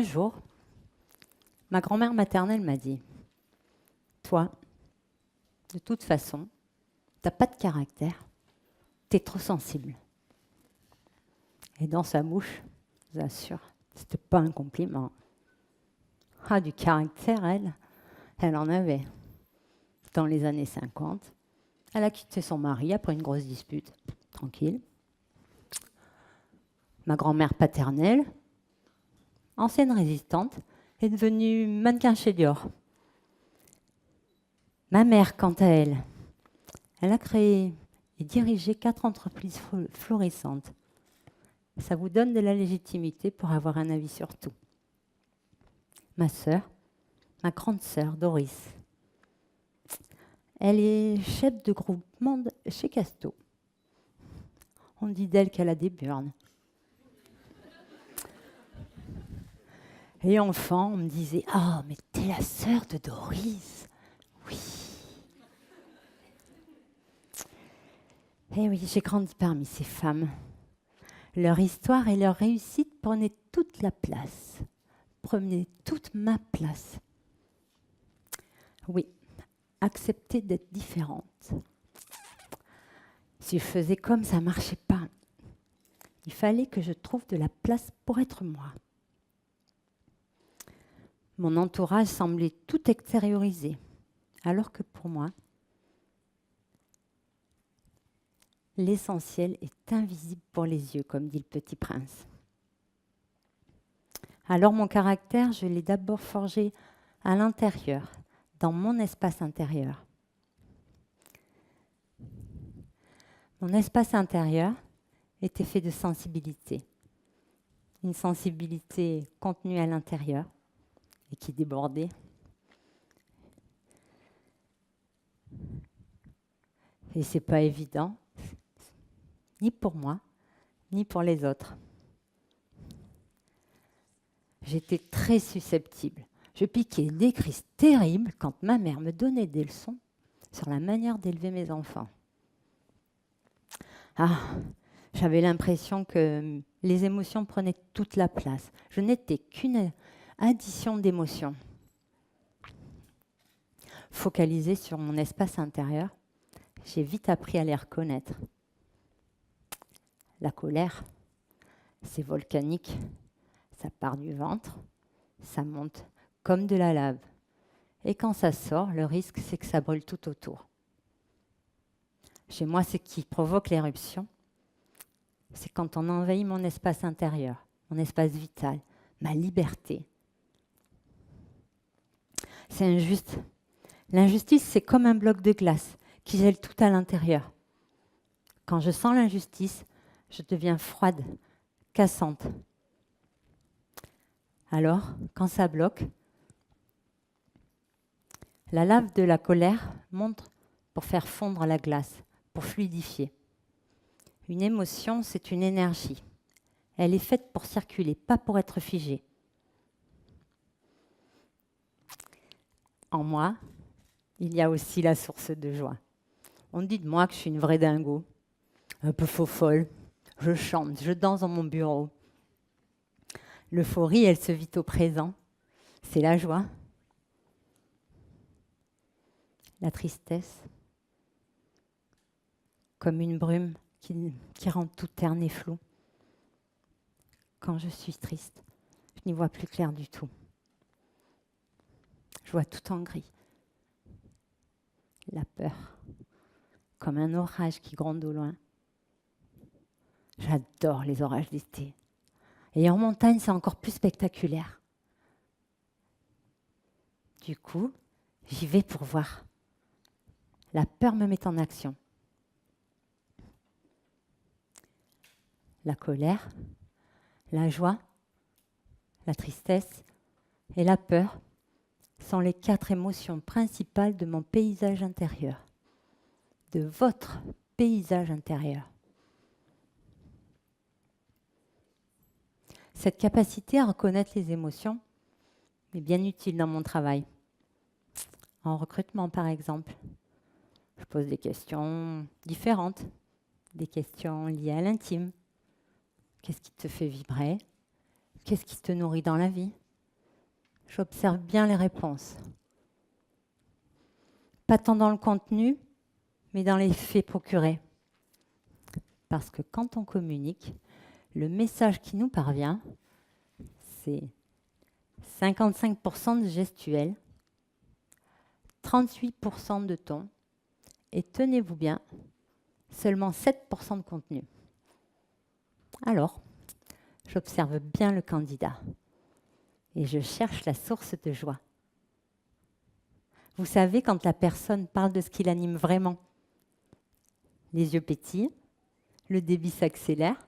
un jour, ma grand-mère maternelle m'a dit « Toi, de toute façon, t'as pas de caractère, t'es trop sensible. » Et dans sa bouche, je vous assure, c'était pas un compliment. Ah, du caractère, elle en avait. Dans les années 50, elle a quitté son mari après une grosse dispute. Tranquille. Ma grand-mère paternelle, ancienne résistante, est devenue mannequin chez Dior. Ma mère, quant à elle, elle a créé et dirigé 4 entreprises florissantes. Ça vous donne de la légitimité pour avoir un avis sur tout. Ma sœur, ma grande sœur Doris, elle est chef de groupement chez Casto. On dit d'elle qu'elle a des burnes. Et enfant, on me disait « Ah, mais t'es la sœur de Doris !» Oui. Eh oui, j'ai grandi parmi ces femmes. Leur histoire et leur réussite prenaient toute la place, prenaient toute ma place. Oui, accepter d'être différente. Si je faisais comme ça ne marchait pas, il fallait que je trouve de la place pour être moi. Mon entourage semblait tout extérioriser, alors que pour moi, l'essentiel est invisible pour les yeux, comme dit le Petit Prince. Alors mon caractère, je l'ai d'abord forgé à l'intérieur, dans mon espace intérieur. Mon espace intérieur était fait de sensibilité. Une sensibilité contenue à l'intérieur et qui débordait. Et c'est pas évident, ni pour moi, ni pour les autres. J'étais très susceptible. Je piquais des crises terribles quand ma mère me donnait des leçons sur la manière d'élever mes enfants. Ah, j'avais l'impression que les émotions prenaient toute la place. Je n'étais qu'une addition d'émotions. Focalisée sur mon espace intérieur, j'ai vite appris à les reconnaître. La colère, c'est volcanique. Ça part du ventre, ça monte comme de la lave. Et quand ça sort, le risque, c'est que ça brûle tout autour. Chez moi, ce qui provoque l'éruption, c'est quand on envahit mon espace intérieur, mon espace vital, ma liberté. C'est injuste. L'injustice, c'est comme un bloc de glace qui gèle tout à l'intérieur. Quand je sens l'injustice, je deviens froide, cassante. Alors, quand ça bloque, la lave de la colère monte pour faire fondre la glace, pour fluidifier. Une émotion, c'est une énergie. Elle est faite pour circuler, pas pour être figée. En moi, il y a aussi la source de joie. On dit de moi que je suis une vraie dingo, un peu faux-folle. Je chante, je danse dans mon bureau. L'euphorie, elle se vit au présent. C'est la joie. La tristesse, comme une brume qui rend tout terne et flou. Quand je suis triste, je n'y vois plus clair du tout. Je vois tout en gris. La peur, comme un orage qui gronde au loin. J'adore les orages d'été. Et en montagne, c'est encore plus spectaculaire. Du coup, j'y vais pour voir. La peur me met en action. La colère, la joie, la tristesse et la peur sont les 4 émotions principales de mon paysage intérieur, de votre paysage intérieur. Cette capacité à reconnaître les émotions est bien utile dans mon travail. En recrutement, par exemple, je pose des questions différentes, des questions liées à l'intime. Qu'est-ce qui te fait vibrer? Qu'est-ce qui te nourrit dans la vie? j'observe bien les réponses. Pas tant dans le contenu, mais dans les faits procurés. Parce que quand on communique, le message qui nous parvient, c'est 55% de gestuel, 38% de ton, et tenez-vous bien, seulement 7% de contenu. Alors, j'observe bien le candidat et je cherche la source de joie. Vous savez, quand la personne parle de ce qui l'anime vraiment, les yeux pétillent, le débit s'accélère,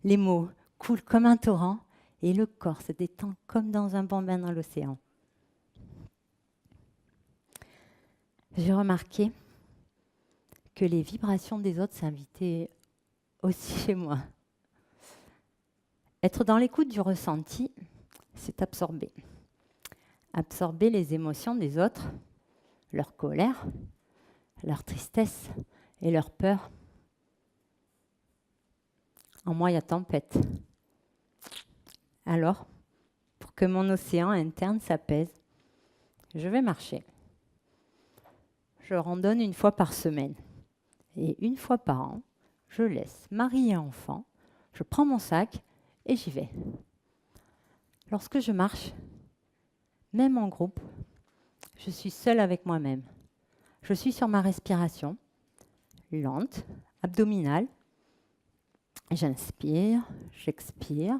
les mots coulent comme un torrent et le corps se détend comme dans un bon bain dans l'océan. J'ai remarqué que les vibrations des autres s'invitaient aussi chez moi. Être dans l'écoute du ressenti, c'est absorber. Absorber les émotions des autres, leur colère, leur tristesse et leur peur. En moi, il y a tempête. Alors, pour que mon océan interne s'apaise, je vais marcher. Je randonne une fois par semaine. Et une fois par an, je laisse mari et enfant, je prends mon sac et j'y vais. Lorsque je marche, même en groupe, je suis seule avec moi-même. Je suis sur ma respiration, lente, abdominale. J'inspire, j'expire,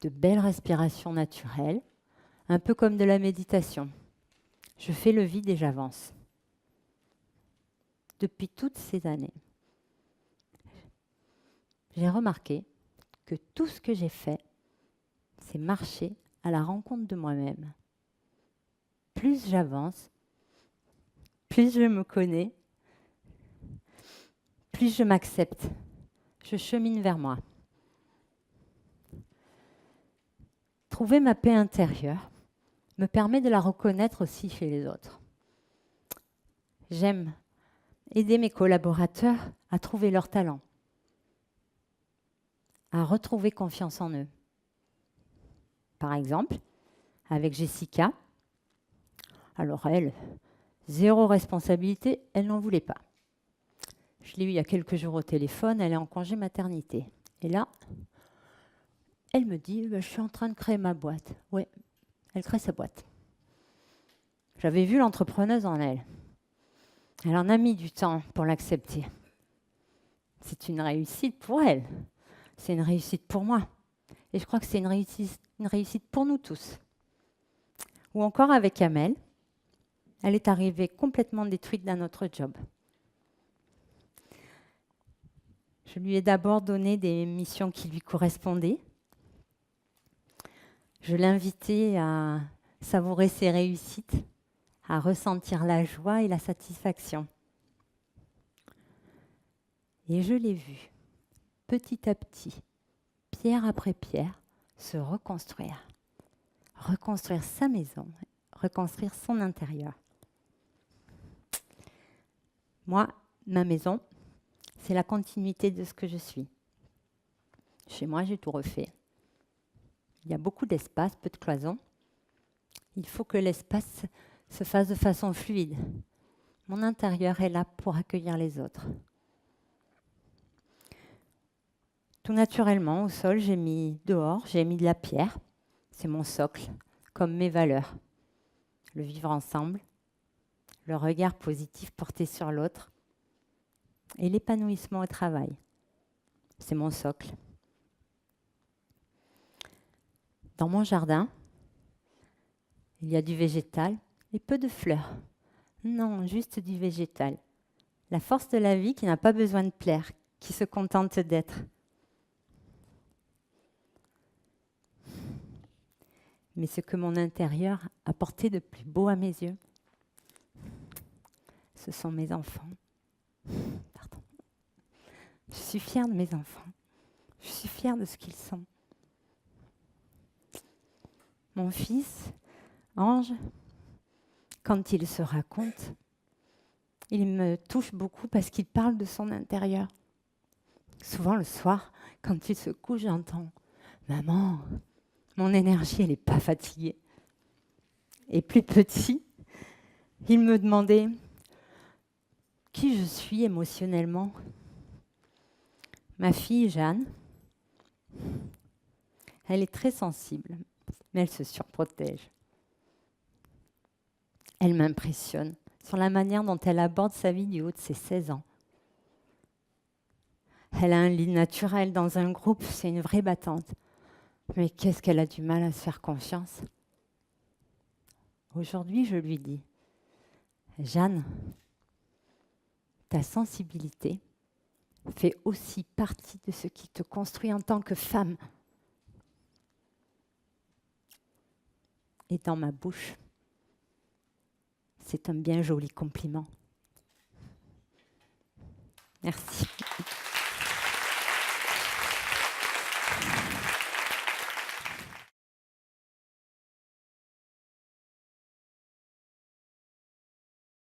de belles respirations naturelles, un peu comme de la méditation. Je fais le vide et j'avance. Depuis toutes ces années, j'ai remarqué que tout ce que j'ai fait, c'est marcher à la rencontre de moi-même. Plus j'avance, plus je me connais, plus je m'accepte. Je chemine vers moi. Trouver ma paix intérieure me permet de la reconnaître aussi chez les autres. J'aime aider mes collaborateurs à trouver leur talent, à retrouver confiance en eux. Par exemple, avec Jessica, alors elle, zéro responsabilité, elle n'en voulait pas. Je l'ai eue il y a quelques jours au téléphone, elle est en congé maternité. Et là, elle me dit, je suis en train de créer ma boîte. Oui, elle crée sa boîte. J'avais vu l'entrepreneuse en elle. Elle en a mis du temps pour l'accepter. C'est une réussite pour elle. C'est une réussite pour moi. Et je crois que c'est une réussite pour nous tous. Ou encore avec Amel, elle est arrivée complètement détruite dans notre job. Je lui ai d'abord donné des missions qui lui correspondaient. Je l'ai invitée à savourer ses réussites, à ressentir la joie et la satisfaction. Et je l'ai vue, petit à petit, pierre après pierre, se reconstruire. Reconstruire sa maison, reconstruire son intérieur. Moi, ma maison, c'est la continuité de ce que je suis. Chez moi, j'ai tout refait. Il y a beaucoup d'espace, peu de cloisons. Il faut que l'espace se fasse de façon fluide. Mon intérieur est là pour accueillir les autres. Tout naturellement, au sol, j'ai mis de la pierre. C'est mon socle, comme mes valeurs. Le vivre ensemble, le regard positif porté sur l'autre et l'épanouissement au travail. C'est mon socle. Dans mon jardin, il y a du végétal et peu de fleurs. Non, juste du végétal. La force de la vie qui n'a pas besoin de plaire, qui se contente d'être. Mais ce que mon intérieur a porté de plus beau à mes yeux, ce sont mes enfants. Pardon. Je suis fière de mes enfants. Je suis fière de ce qu'ils sont. Mon fils, Ange, quand il se raconte, il me touche beaucoup parce qu'il parle de son intérieur. Souvent le soir, quand il se couche, j'entends « Maman, mon énergie, elle n'est pas fatiguée. » et plus petit, il me demandait qui je suis émotionnellement. Ma fille Jeanne, elle est très sensible, mais elle se surprotège. Elle m'impressionne sur la manière dont elle aborde sa vie du haut de ses 16 ans. Elle a un lit naturel dans un groupe, c'est une vraie battante. Mais qu'est-ce qu'elle a du mal à se faire confiance. Aujourd'hui, je lui dis, Jeanne, ta sensibilité fait aussi partie de ce qui te construit en tant que femme. Et dans ma bouche, c'est un bien joli compliment. Merci.